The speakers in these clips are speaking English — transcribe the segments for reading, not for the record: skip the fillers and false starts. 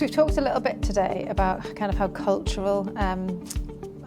So we've talked a little bit today about kind of how cultural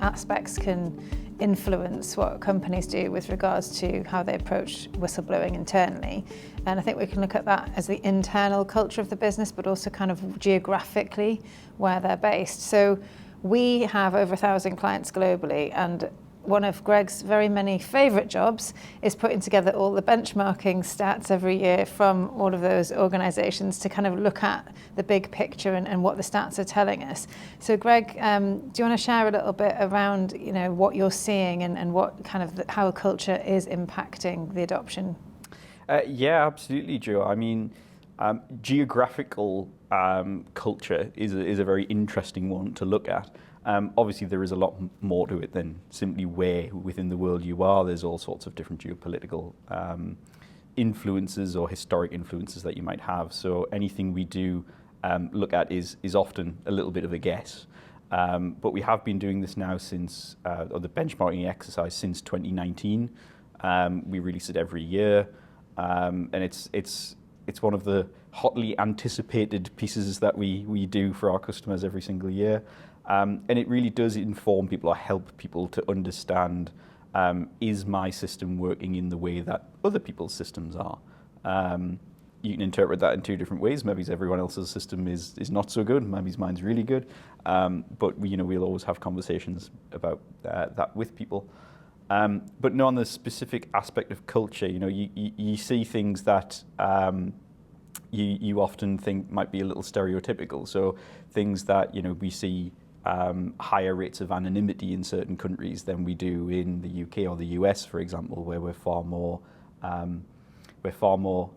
aspects can influence what companies do with regards to how they approach whistleblowing internally. And I think we can look at that as the internal culture of the business, but also kind of geographically where they're based. So we have over 1,000 clients globally, and one of Greg's very many favourite jobs is putting together all the benchmarking stats every year from all of those organisations to kind of look at the big picture and what the stats are telling us. So Greg, do you want to share a little bit around what you're seeing and what kind of how culture is impacting the adoption? Yeah, absolutely, Joe. I mean, geographical culture is a very interesting one to look at. Obviously, there is a lot more to it than simply where within the world you are. There's all sorts of different geopolitical influences or historic influences that you might have. So anything we do look at is often a little bit of a guess. But we have been doing this now since, or the benchmarking exercise since 2019. We release it every year, and it's one of the hotly anticipated pieces that we do for our customers every single year. And it really does inform people or help people to understand, is my system working in the way that other people's systems are? You can interpret that in two different ways. Maybe everyone else's system is not so good. Maybe mine's really good. But we'll always have conversations about that with people. But no, on the specific aspect of culture, you see things that you often think might be a little stereotypical. So things that we see higher rates of anonymity in certain countries than we do in the UK or the US, for example, where we're far more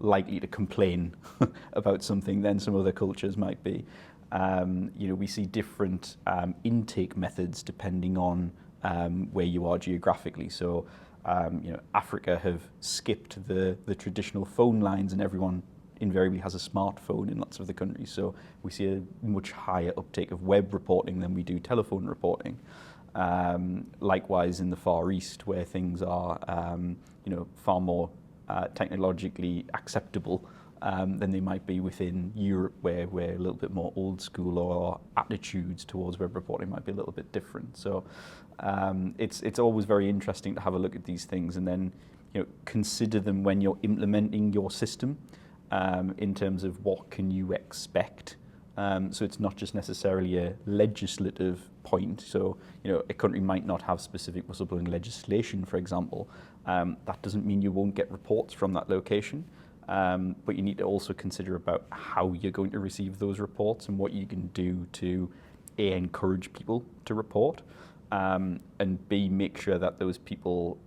likely to complain about something than some other cultures might be. We see different intake methods depending on where you are geographically. So, Africa have skipped the traditional phone lines, and everyone invariably has a smartphone in lots of the countries. So we see a much higher uptake of web reporting than we do telephone reporting. Likewise in the Far East, where things are far more technologically acceptable than they might be within Europe, where we're a little bit more old school, or attitudes towards web reporting might be a little bit different. So it's always very interesting to have a look at these things and then consider them when you're implementing your system. In terms of what can you expect. So it's not just necessarily a legislative point. So, a country might not have specific whistleblowing legislation, for example. That doesn't mean you won't get reports from that location. But you need to also consider about how you're going to receive those reports and what you can do to A, encourage people to report, and B, make sure that those people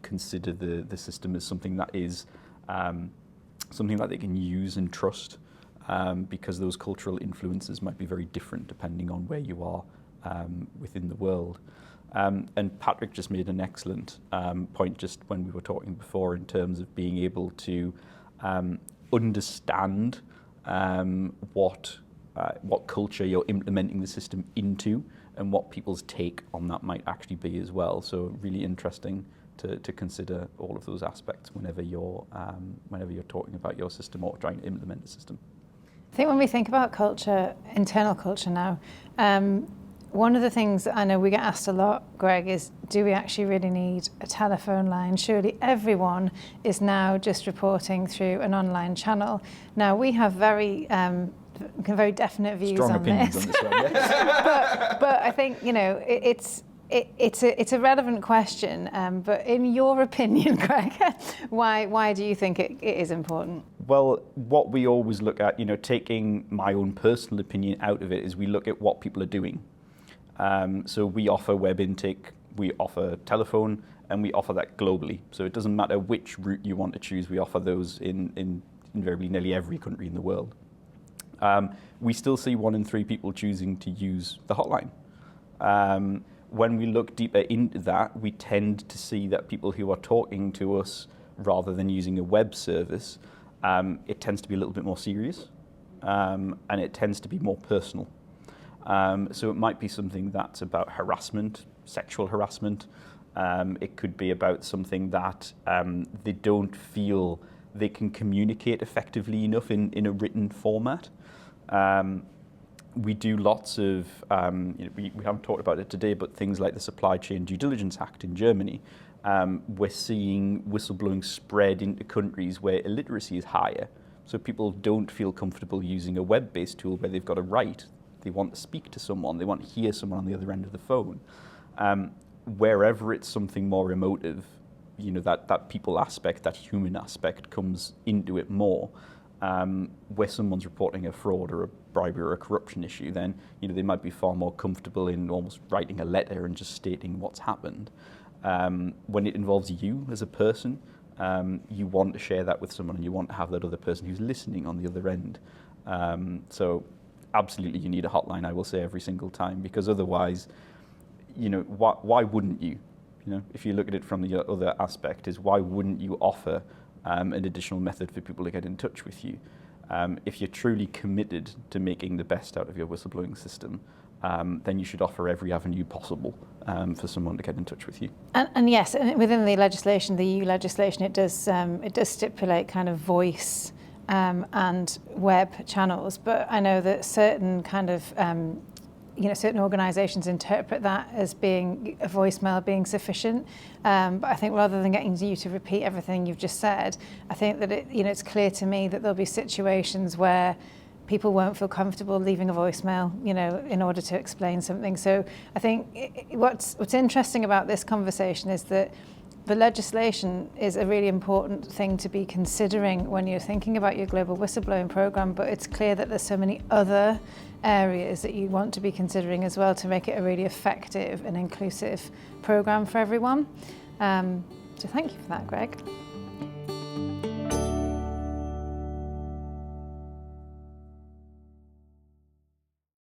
consider the system as something that is something that they can use and trust, because those cultural influences might be very different depending on where you are within the world. And Patrick just made an excellent point just when we were talking before in terms of being able to understand what culture you're implementing the system into and what people's take on that might actually be as well. So really interesting to consider all of those aspects whenever you're talking about your system or trying to implement the system. I think when we think about culture, internal culture now, one of the things that I know we get asked a lot, Greg, is do we actually really need a telephone line? Surely everyone is now just reporting through an online channel. Now we have very definite views Strong on opinions this. on this one, yes. but I think it's a relevant question, but in your opinion, Greg, why do you think it is important? Well, what we always look at, taking my own personal opinion out of it, is we look at what people are doing. So we offer web intake, we offer telephone, and we offer that globally. So it doesn't matter which route you want to choose, we offer those in invariably nearly every country in the world. We still see 1 in 3 people choosing to use the hotline. When we look deeper into that, we tend to see that people who are talking to us rather than using a web service, it tends to be a little bit more serious, and it tends to be more personal. So it might be something that's about harassment, sexual harassment. It could be about something that they don't feel they can communicate effectively enough in a written format. We do lots of, we haven't talked about it today, but things like the Supply Chain Due Diligence Act in Germany. We're seeing whistleblowing spread into countries where illiteracy is higher. So people don't feel comfortable using a web-based tool where they've got to write. They want to speak to someone. They want to hear someone on the other end of the phone. Wherever it's something more emotive, that people aspect, that human aspect comes into it more. Where someone's reporting a fraud or a bribery or a corruption issue, then they might be far more comfortable in almost writing a letter and just stating what's happened. When it involves you as a person, you want to share that with someone, and you want to have that other person who's listening on the other end. So absolutely you need a hotline, I will say, every single time, because otherwise, why wouldn't you? If you look at it from the other aspect, is why wouldn't you offer an additional method for people to get in touch with you? If you're truly committed to making the best out of your whistleblowing system, then you should offer every avenue possible for someone to get in touch with you. And yes, and within the legislation, the EU legislation, it does stipulate kind of voice and web channels. But I know that certain kind of certain organisations interpret that as being a voicemail being sufficient. But I think rather than getting you to repeat everything you've just said, I think that it's clear to me that there'll be situations where people won't feel comfortable leaving a voicemail, in order to explain something. So I think what's interesting about this conversation is that the legislation is a really important thing to be considering when you're thinking about your global whistleblowing program, but it's clear that there's so many other areas that you want to be considering as well to make it a really effective and inclusive program for everyone. So thank you for that, Greg.